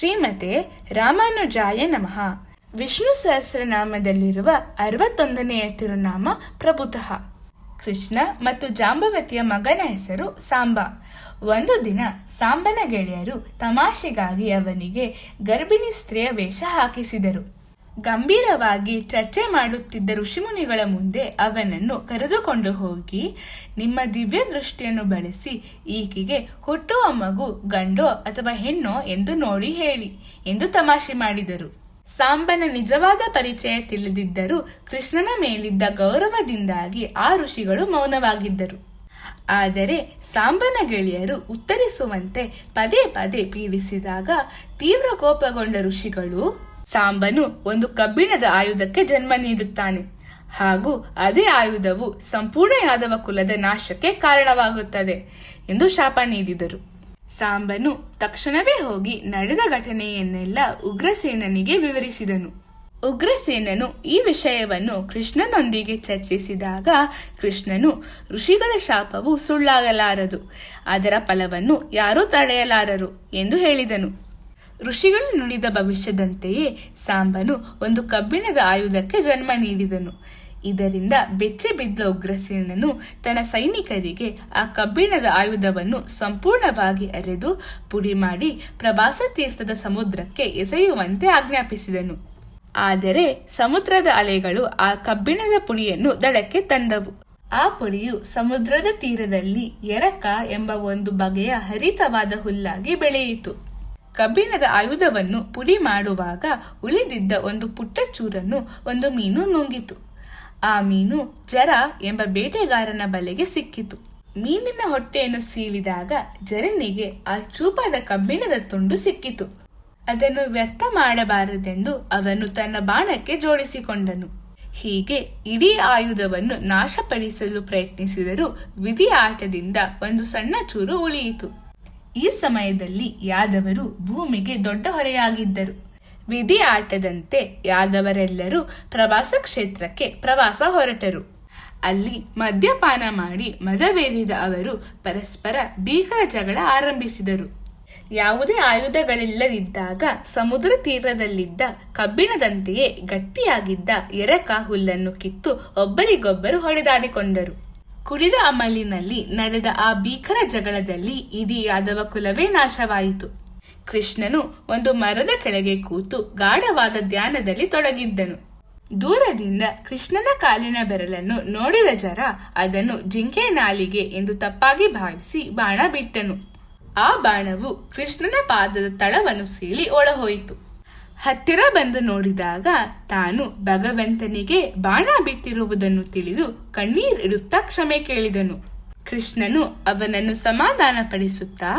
ಶ್ರೀಮತೆ ರಾಮಾನುಜಾಯ ನಮಃ. ವಿಷ್ಣು ಸಹಸ್ರನಾಮದಲ್ಲಿರುವ 61ನೆಯ ತಿರುನಾಮ ಪ್ರಭುತಃ. ಕೃಷ್ಣ ಮತ್ತು ಜಾಂಬವತಿಯ ಮಗನ ಹೆಸರು ಸಾಂಬ. ಒಂದು ದಿನ ಸಾಂಬನ ಗೆಳೆಯರು ತಮಾಷೆಗಾಗಿ ಅವನಿಗೆ ಗರ್ಭಿಣಿ ಸ್ತ್ರೀಯ ವೇಷ ಹಾಕಿಸಿದರು. ಗಂಭೀರವಾಗಿ ಚರ್ಚೆ ಮಾಡುತ್ತಿದ್ದ ಋಷಿಮುನಿಗಳ ಮುಂದೆ ಅವನನ್ನು ಕರೆದುಕೊಂಡು ಹೋಗಿ, ನಿಮ್ಮ ದಿವ್ಯ ದೃಷ್ಟಿಯನ್ನು ಬಳಸಿ ಈಕೆಗೆ ಹುಟ್ಟುವ ಮಗು ಗಂಡೋ ಅಥವಾ ಹೆಣ್ಣೋ ಎಂದು ನೋಡಿ ಹೇಳಿ ಎಂದು ತಮಾಷೆ ಮಾಡಿದರು. ಸಾಂಬನ ನಿಜವಾದ ಪರಿಚಯ ತಿಳಿದಿದ್ದರೂ ಕೃಷ್ಣನ ಮೇಲಿದ್ದ ಗೌರವದಿಂದಾಗಿ ಆ ಋಷಿಗಳು ಮೌನವಾಗಿದ್ದರು. ಆದರೆ ಸಾಂಬನ ಗೆಳೆಯರು ಉತ್ತರಿಸುವಂತೆ ಪದೇ ಪದೇ ಪೀಡಿಸಿದಾಗ ತೀವ್ರ ಕೋಪಗೊಂಡ ಋಷಿಗಳು, ಸಾಂಬನು ಒಂದು ಕಬ್ಬಿಣದ ಆಯುಧಕ್ಕೆ ಜನ್ಮ ನೀಡುತ್ತಾನೆ ಹಾಗೂ ಅದೇ ಆಯುಧವು ಸಂಪೂರ್ಣ ಯಾದವ ಕುಲದ ನಾಶಕ್ಕೆ ಕಾರಣವಾಗುತ್ತದೆ ಎಂದು ಶಾಪ ನೀಡಿದರು. ಸಾಂಬನು ತಕ್ಷಣವೇ ಹೋಗಿ ನಡೆದ ಘಟನೆಯನ್ನೆಲ್ಲ ಉಗ್ರಸೇನನಿಗೆ ವಿವರಿಸಿದನು. ಉಗ್ರಸೇನನು ಈ ವಿಷಯವನ್ನು ಕೃಷ್ಣನೊಂದಿಗೆ ಚರ್ಚಿಸಿದಾಗ ಕೃಷ್ಣನು, ಋಷಿಗಳ ಶಾಪವು ಸುಳ್ಳಾಗಲಾರದು, ಅದರ ಫಲವನ್ನು ಯಾರೂ ತಡೆಯಲಾರರು ಎಂದು ಹೇಳಿದನು. ಋಷಿಗಳು ನುಡಿದ ಭವಿಷ್ಯದಂತೆಯೇ ಸಾಂಬನು ಒಂದು ಕಬ್ಬಿಣದ ಆಯುಧಕ್ಕೆ ಜನ್ಮ ನೀಡಿದನು. ಇದರಿಂದ ಬೆಚ್ಚಿ ಬಿದ್ದ ಉಗ್ರಸೇನನು ತನ್ನ ಸೈನಿಕರಿಗೆ ಆ ಕಬ್ಬಿಣದ ಆಯುಧವನ್ನು ಸಂಪೂರ್ಣವಾಗಿ ಅರೆದು ಪುಡಿ ಮಾಡಿ ಪ್ರಭಾಸ ತೀರ್ಥದ ಸಮುದ್ರಕ್ಕೆ ಎಸೆಯುವಂತೆ ಆಜ್ಞಾಪಿಸಿದನು. ಆದರೆ ಸಮುದ್ರದ ಅಲೆಗಳು ಆ ಕಬ್ಬಿಣದ ಪುಡಿಯನ್ನು ದಡಕ್ಕೆ ತಂದವು. ಆ ಪುಡಿಯು ಸಮುದ್ರದ ತೀರದಲ್ಲಿ ಎರಕ ಎಂಬ ಒಂದು ಬಗೆಯ ಹರಿತವಾದ ಹುಲ್ಲಾಗಿ ಬೆಳೆಯಿತು. ಕಬ್ಬಿಣದ ಆಯುಧವನ್ನು ಪುಡಿ ಮಾಡುವಾಗ ಉಳಿದಿದ್ದ ಒಂದು ಪುಟ್ಟ ಚೂರನ್ನು ಒಂದು ಮೀನು ನುಂಗಿತು. ಆ ಮೀನು ಜರ ಎಂಬ ಬೇಟೆಗಾರನ ಬಲೆಗೆ ಸಿಕ್ಕಿತು. ಮೀನಿನ ಹೊಟ್ಟೆಯನ್ನು ಸೀಳಿದಾಗ ಜರನಿಗೆ ಆ ಚೂಪಾದ ಕಬ್ಬಿಣದ ತುಂಡು ಸಿಕ್ಕಿತು. ಅದನ್ನು ವ್ಯರ್ಥ ಮಾಡಬಾರದೆಂದು ಅವನು ತನ್ನ ಬಾಣಕ್ಕೆ ಜೋಡಿಸಿಕೊಂಡನು. ಹೀಗೆ ಇಡೀ ಆಯುಧವನ್ನು ನಾಶಪಡಿಸಲು ಪ್ರಯತ್ನಿಸಿದರೂ ವಿಧಿಯ ಆಟದಿಂದ ಒಂದು ಸಣ್ಣ ಚೂರು ಉಳಿಯಿತು. ಈ ಸಮಯದಲ್ಲಿ ಯಾದವರು ಭೂಮಿಗೆ ದೊಡ್ಡ ಹೊರೆಯಾಗಿದ್ದರು. ವಿಧಿ ಆಟದಂತೆ ಯಾದವರೆಲ್ಲರೂ ಪ್ರವಾಸ ಕ್ಷೇತ್ರಕ್ಕೆ ಪ್ರವಾಸ ಹೊರಟರು. ಅಲ್ಲಿ ಮದ್ಯಪಾನ ಮಾಡಿ ಮದವೇರಿದ ಅವರು ಪರಸ್ಪರ ಭೀಕರ ಜಗಳ ಆರಂಭಿಸಿದರು. ಯಾವುದೇ ಆಯುಧಗಳಿಲ್ಲದಿದ್ದಾಗ ಸಮುದ್ರ ತೀರದಲ್ಲಿದ್ದ ಕಬ್ಬಿಣದಂತೆಯೇ ಗಟ್ಟಿಯಾಗಿದ್ದ ಎರಕ ಹುಲ್ಲನ್ನು ಕಿತ್ತು ಒಬ್ಬರಿಗೊಬ್ಬರು ಹೊಡೆದಾಡಿಕೊಂಡರು. ಕುಡಿದ ಅಮಲಿನಲ್ಲಿ ನಡೆದ ಆ ಭೀಕರ ಜಗಳದಲ್ಲಿ ಇಡೀ ಯಾದವ ಕುಲವೇ ನಾಶವಾಯಿತು. ಕೃಷ್ಣನು ಒಂದು ಮರದ ಕೆಳಗೆ ಕೂತು ಗಾಢವಾದ ಧ್ಯಾನದಲ್ಲಿ ತೊಡಗಿದ್ದನು. ದೂರದಿಂದ ಕೃಷ್ಣನ ಕಾಲಿನ ಬೆರಳನ್ನು ನೋಡಿದ ಜರ ಅದನ್ನು ಜಿಂಕೆ ನಾಲಿಗೆ ಎಂದು ತಪ್ಪಾಗಿ ಭಾವಿಸಿ ಬಾಣ ಬಿಟ್ಟನು. ಆ ಬಾಣವು ಕೃಷ್ಣನ ಪಾದದ ತಳವನ್ನು ಸೀಳಿ ಒಳಹೋಯಿತು. ಹತ್ತಿರ ಬಂದು ನೋಡಿದಾಗ ತಾನು ಭಗವಂತನಿಗೆ ಬಾಣ ಬಿಟ್ಟಿರುವುದನ್ನು ತಿಳಿದು ಕಣ್ಣೀರಿಡುತ್ತಾ ಕ್ಷಮೆ ಕೇಳಿದನು. ಕೃಷ್ಣನು ಅವನನ್ನು ಸಮಾಧಾನಪಡಿಸುತ್ತಾ,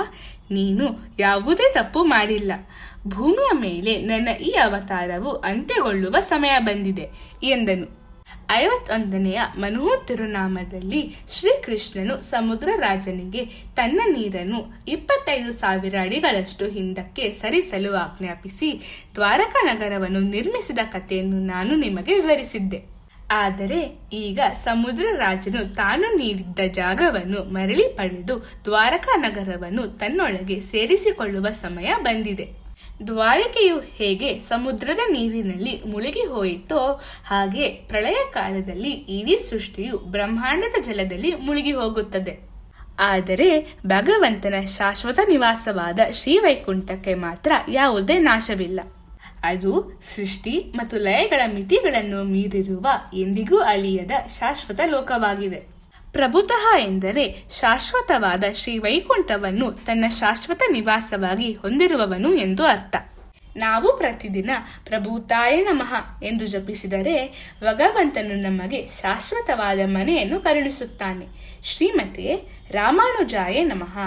ನೀನು ಯಾವುದೇ ತಪ್ಪು ಮಾಡಿಲ್ಲ, ಭೂಮಿಯ ಮೇಲೆ ನನ್ನ ಈ ಅವತಾರವು ಅಂತ್ಯಗೊಳ್ಳುವ ಸಮಯ ಬಂದಿದೆ ಎಂದನು. 51ನೆಯ ಮನುಹು ತಿರುನಾಮದಲ್ಲಿ ಶ್ರೀಕೃಷ್ಣನು ಸಮುದ್ರ ರಾಜನಿಗೆ ತನ್ನ ನೀರನ್ನು 25,000 ಅಡಿಗಳಷ್ಟು ಹಿಂದಕ್ಕೆ ಸರಿಸಲು ಆಜ್ಞಾಪಿಸಿ ದ್ವಾರಕಾ ನಗರವನ್ನು ನಿರ್ಮಿಸಿದ ಕಥೆಯನ್ನು ನಾನು ನಿಮಗೆ ವಿವರಿಸಿದ್ದೆ. ಆದರೆ ಈಗ ಸಮುದ್ರ ರಾಜನು ತಾನು ನೀಡಿದ್ದ ಜಾಗವನ್ನು ಮರಳಿ ಪಡೆದು ದ್ವಾರಕಾ ನಗರವನ್ನು ತನ್ನೊಳಗೆ ಸೇರಿಸಿಕೊಳ್ಳುವ ಸಮಯ ಬಂದಿದೆ. ದ್ವಾರಕೆಯು ಹೇಗೆ ಸಮುದ್ರದ ನೀರಿನಲ್ಲಿ ಮುಳುಗಿ ಹೋಯಿತೋ ಹಾಗೆ ಪ್ರಳಯ ಕಾಲದಲ್ಲಿ ಇಡೀ ಸೃಷ್ಟಿಯು ಬ್ರಹ್ಮಾಂಡದ ಜಲದಲ್ಲಿ ಮುಳುಗಿ ಹೋಗುತ್ತದೆ. ಆದರೆ ಭಗವಂತನ ಶಾಶ್ವತ ನಿವಾಸವಾದ ಶ್ರೀವೈಕುಂಠಕ್ಕೆ ಮಾತ್ರ ಯಾವುದೇ ನಾಶವಿಲ್ಲ. ಅದು ಸೃಷ್ಟಿ ಮತ್ತು ಲಯಗಳ ಮಿತಿಗಳನ್ನು ಮೀರಿರುವ ಎಂದಿಗೂ ಅಳಿಯದ ಶಾಶ್ವತ ಲೋಕವಾಗಿದೆ. ಪ್ರಭುತಃ ಎಂದರೆ ಶಾಶ್ವತವಾದ ಶ್ರೀವೈಕುಂಠವನ್ನು ತನ್ನ ಶಾಶ್ವತ ನಿವಾಸವಾಗಿ ಹೊಂದಿರುವವನು ಎಂದು ಅರ್ಥ. ನಾವು ಪ್ರತಿದಿನ ಪ್ರಭುತಾಯ ನಮಃ ಎಂದು ಜಪಿಸಿದರೆ ಭಗವಂತನು ನಮಗೆ ಶಾಶ್ವತವಾದ ಮನೆಯನ್ನು ಕರುಣಿಸುತ್ತಾನೆ. ಶ್ರೀಮತೆ ರಾಮಾನುಜಾಯ ನಮಃ.